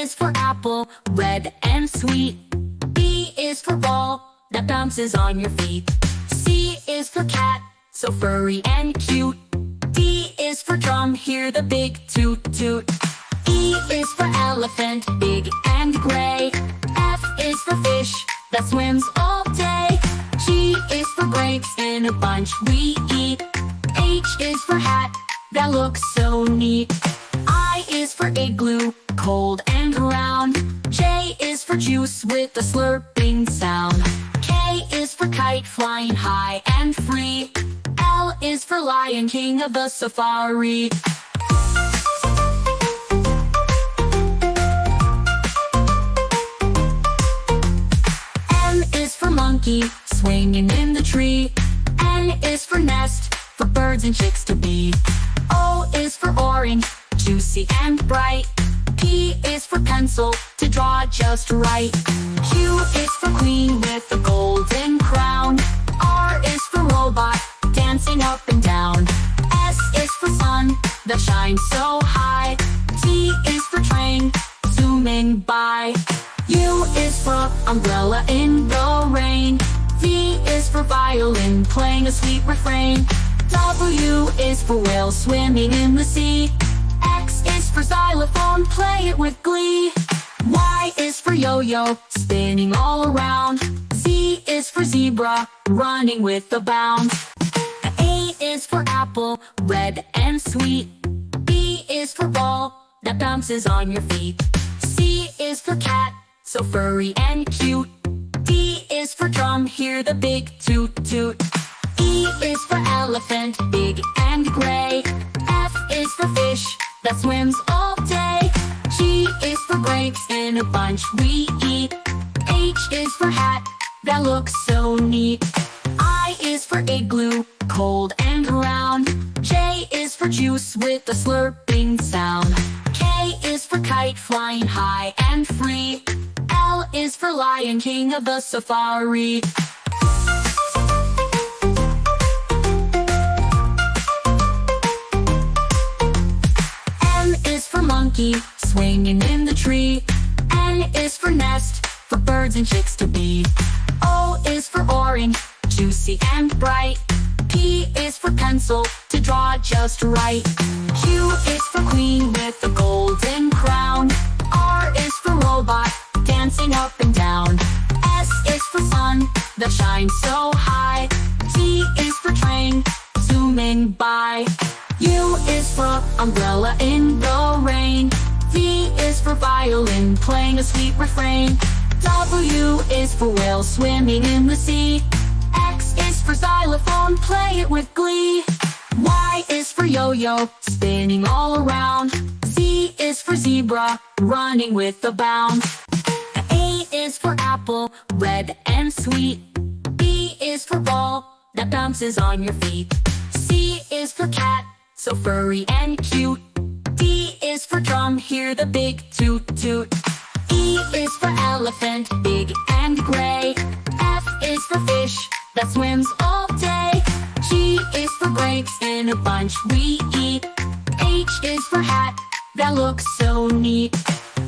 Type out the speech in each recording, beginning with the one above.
is for apple, red and sweet. B is for ball, that bounces on your feet. C is for cat, so furry and cute. D is for drum, hear the big toot toot. E is for elephant, big and gray. F is for fish, that swims all day. G is for grapes, in a bunch we eat. H is for hat, that looks so neat. I is for igloo, cold and round. J is for juice with a slurping sound. K is for kite, flying high and free. L is for lion, king of the safari. M is for monkey, swinging in the tree. N is for nest, for birds and chicks to be. O is for orange, juicy and bright. P is for pencil, to draw just right. Q is for queen with a golden crown. R is for robot, dancing up and down. S is for sun, that shines so high. T is for train, zooming by. U is for umbrella in the rain. V is for violin, playing a sweet refrain. W is for whale, swimming in the sea. X is for xylophone, play it with glee. Y is for yo-yo, spinning all around. Z is for zebra, running with a bound. A is for apple, red and sweet. B is for ball, that bounces on your feet. C is for cat, so furry and cute. D is for drum, hear the big toot toot. E is for elephant, big and gray. F is for fish, that swims all day. G is for grapes, in a bunch we eat. H is for hat, that looks so neat. I is for igloo, cold and round. J is for juice with a slurping sound. K is for kite, flying high and free. L is for lion, king of the safari. M is for monkey, swinging in the tree. N is for nest, for birds and chicks to be. O is for orange, juicy and bright. P is for pencil, to draw just right. Q is for queen with a golden crown. R is for robot, dancing up and down. S is for sun, that shines so high. T is for train, zooming by. U is for umbrella in the rain. V is for violin, playing a sweet refrain. W is for whale, swimming in the sea. X is for xylophone, play it with glee. Y is for yo-yo, spinning all around. Z is for zebra, running with a bound. A is for apple, red and sweet. B is for ball, that bounces on your feet. C is for cat, so furry and cute. D is for drum, hear the big toot toot. E is for elephant, big and gray. F is for fish, that swims all day. G is for grapes, in a bunch we eat. H is for hat, that looks so neat.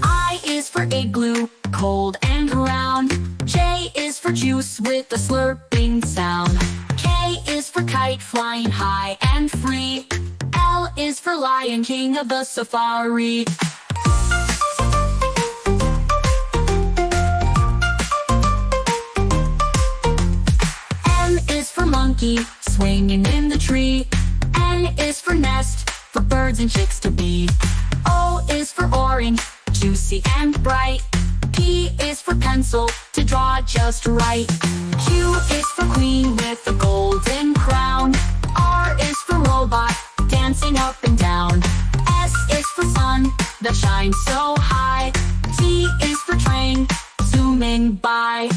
I is for igloo, cold and round. J is for juice with a slurping sound. K is for kite, flying high and free. L is for lion, king of the safari. M is for monkey, swinging in the tree. N is for nest, for birds and chicks to be. O is for orange, juicy and bright. P is for pencil, to draw just right. Q is for queen with a golden crown. R is for robot, dancing up and down. S is for sun, that shines so high. T is for train, zooming by.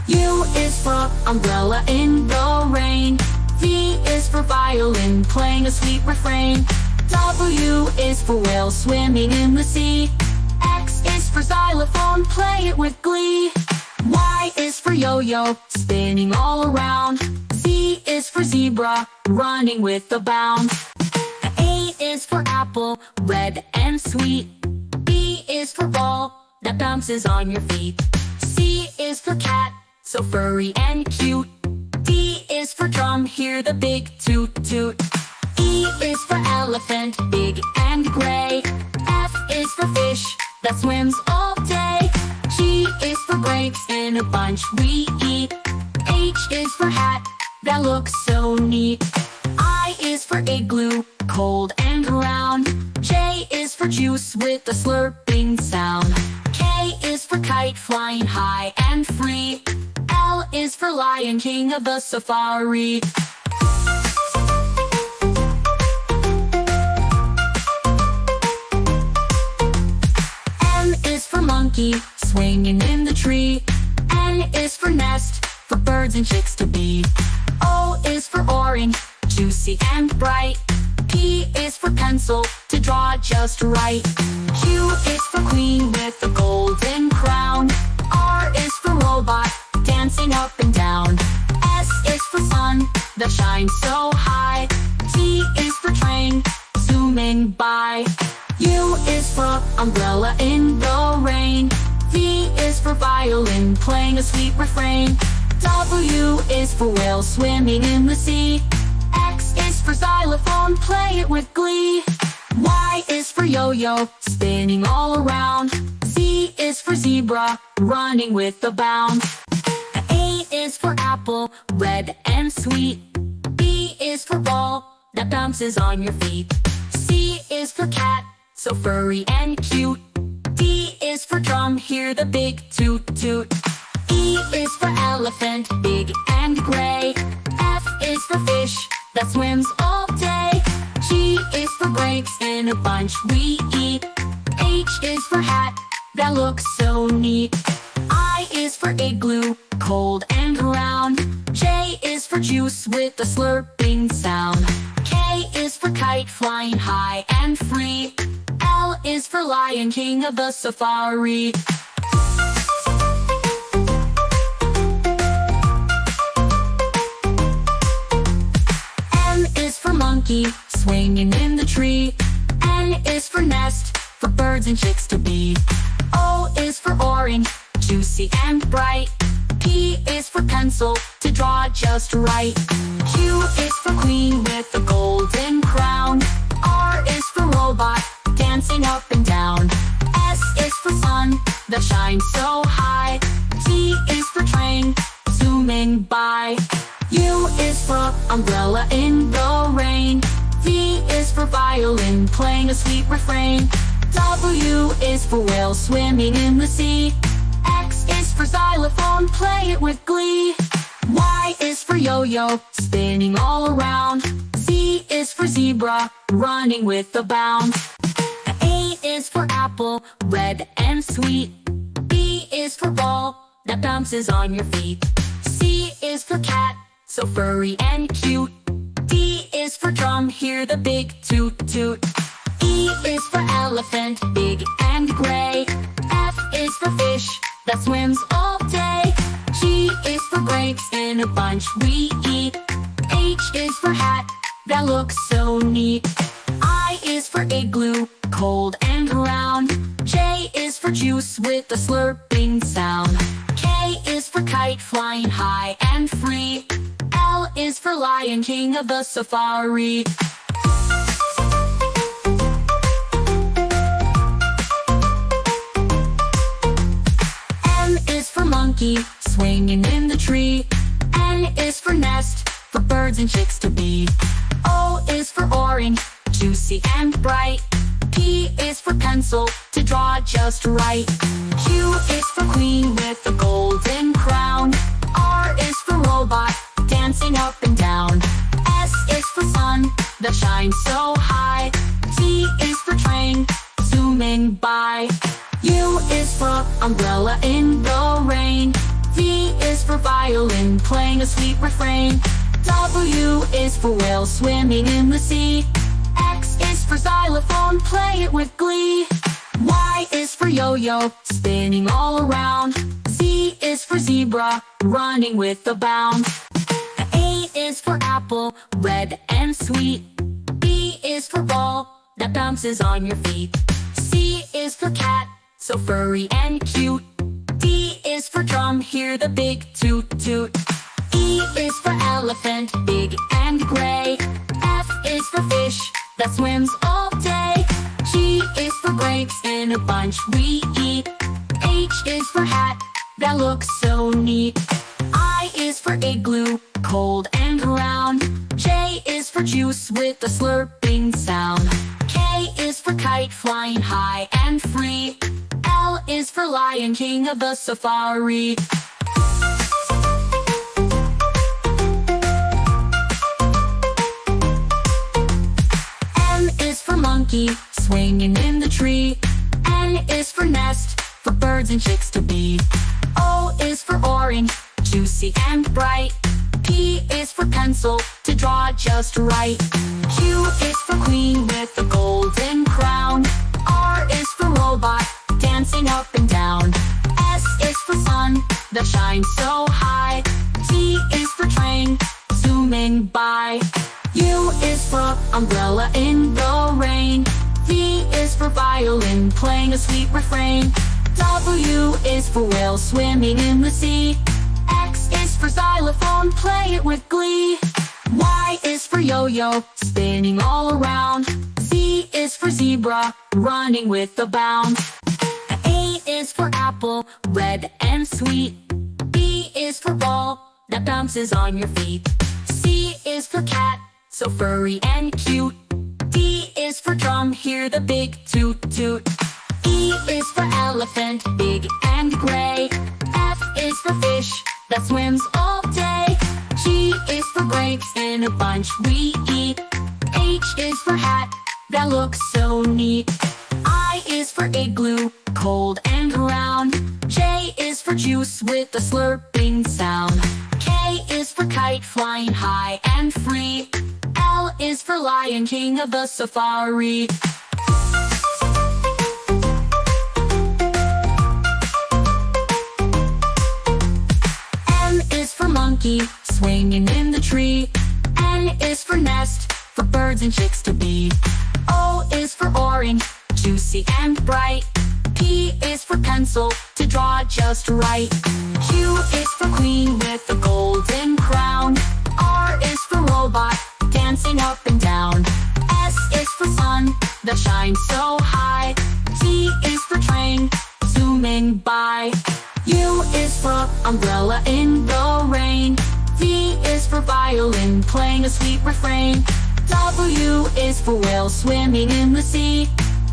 U is for umbrella in the rain. V is for violin, playing a sweet refrain. W is for whale, swimming in the sea. X is for xylophone, play it with glee. Y is for yo-yo, spinning all around. Z is for zebra, running with a bound. A is for apple, red and sweet. B is for ball, that bounces on your feet. C is for cat, so furry and cute. D is for drum, hear the big toot toot. E is for elephant, big and gray. F is for fish, that swims all day. G is for grapes, in a bunch we eat. H is for hat, that looks so neat. I is for igloo, cold and round. J is for juice with a slurping sound. K is for kite, flying high and free. L is for lion, king of the safari. M is for monkey, swinging in the tree. N is for nest, for birds and chicks to be. O is for orange, juicy and bright. P is for pencil, to draw just right. Q is for queen with a golden crown. R is for robot, dancing up and down. S is for sun, that shines so high. T is for train, zooming by. U is for umbrella in the rain. V is for violin, playing a sweet refrain. W is for whale, swimming in the sea. X is for xylophone, play it with glee. Y is for yo-yo, spinning all around. Z is for zebra, running with a bound. A is for apple, red and sweet. B is for ball, that bounces on your feet. C is for cat, so furry and cute. D is for drum, hear the big toot toot. E is for elephant, big and gray. F is for fish, that swims all day. G is for grapes, in a bunch we eat. H is for hat, that looks so neat. I is for igloo, cold and round. J is for juice with a slurping sound. K is for kite, flying high and free. L is for lion, king of the safari. M is for monkey, swinging in the tree. N is for nest, for birds and chicks to be. O is for orange, juicy and bright. P is for pencil, to draw just right. Q is for queen with a golden crown. R is for robot, dancing up and down. S is for sun, that shines so high. T is for train, zooming by. U is for umbrella in the rain. V is for violin, playing a sweet refrain. W is for whale, swimming in the sea. X is for xylophone, play it with glee. Y is for yo-yo, spinning all around. Z is for zebra, running with a bound. A is for apple, red and sweet. B is for ball, that bounces on your feet. C is for cat, so furry and cute. D is for drum, hear the big toot toot. E is for elephant, big and gray. F is for fish, that swims all day. G is for grapes, in a bunch we eat. H is for hat, that looks so neat. I is for igloo, cold and round. J is for juice with a slurping sound. K is for kite, flying high and free. L is for lion, king of the safari. M is for monkey, swinging in the tree. N is for nest, for birds and chicks to be. O is for orange, juicy and bright. P is for pencil, to draw just right. Q is for queen with a golden crown. R is for robot, dancing up and down. S is for sun, that shines so high. T is for train, zooming by. U is for umbrella in the rain. V is for violin, playing a sweet refrain. W is for whale, swimming in the sea. X is for xylophone, play it with glee. Y is for yo-yo, spinning all around. Z is for zebra, running with a bound. A is for apple, red and sweet. B is for ball, that bounces on your feet. C is for cat, so furry and cute. D is for drum, hear the big toot toot. E is for elephant, big and gray. F is for fish that swims all day. G is for grapes in a bunch we eat. H is for hat that looks so neat. I is for igloo, cold and round. J is for juice with a slurping sound. K is for kite flying high and free. L is for lion, king of the safari. M is for monkey, swinging in the tree. N is for nest, for birds and chicks to be. O is for orange, juicy and bright. P is for pencil, to draw just right. Q is for queen with a golden crown. R is for robot, dancing up and down. S is for sun, that shines so high. T is for train, zooming by. U is for umbrella in the rain. V is for violin, playing a sweet refrain. W is for whale, swimming in the sea. X is for xylophone, play it with glee. Y is for yo-yo, spinning all around. Z is for zebra, running with a bound. A is for apple, red and sweet. B is for ball, that bounces on your feet. C is for cat, so furry and cute. D is for drum, hear the big toot toot. E is for elephant, big and gray. F is for fish that swims all day. G is for grapes in a bunch we eat. H is for hat that looks so neat. I is for igloo, cold and round. J is for juice with a slurping sound. K is for kite flying high and free. L is for lion, king of the safari. M is for monkey, swinging in the tree. N is for nest, for birds and chicks to be. O is for orange, juicy and bright. P is for pencil, to draw just right. Q is for queen with a golden crown. R is for robot, dancing up and down. S is for sun, that shines so high. T is for train, zooming by. U is for umbrella in the rain. V is for violin, playing a sweet refrain. W is for whale, swimming in the sea.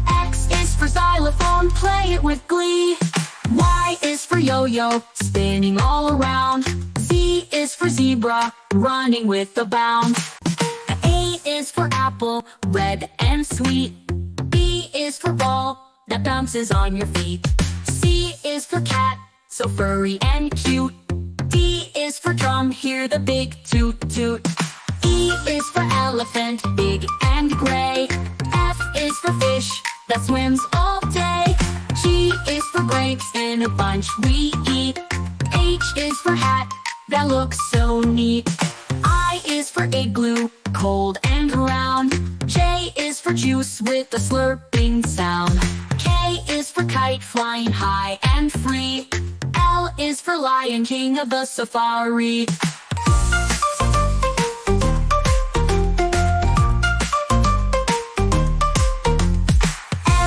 X is for xylophone, play it with glee. Y is for yo-yo, spinning all around. Z is for zebra, running with a bound. A is for apple, red and sweet. B is for ball, that bounces on your feet. C is for cat, so furry and cute. D is for drum, hear the big toot toot. E is for elephant, big and gray. F is for fish that swims all day. G is for grapes in a bunch we eat. H is for hat that looks so neat. I is for igloo, cold and round. J is for juice with a slurping sound. K is for kite flying high and free. L is for lion, king of the safari.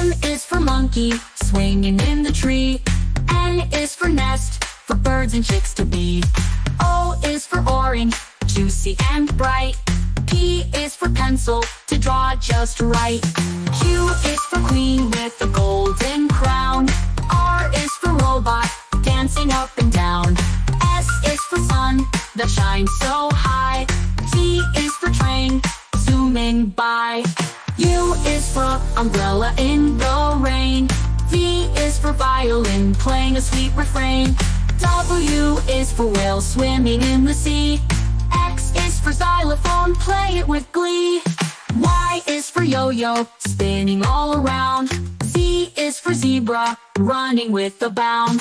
M is for monkey, swinging in the tree. N is for nest, for birds and chicks to be. O is for orange, juicy and bright. P is for pencil, to draw just right. Q is for queen with a golden crown. R is for robot, dancing up and down. S is for sun, that shines so high. T is for train, zooming by. U is for umbrella in the rain. V is for violin, playing a sweet refrain. W is for whale, swimming in the sea. X is for xylophone, play it with glee. Y is for yo-yo, spinning all around. Z is for zebra, running with a bound.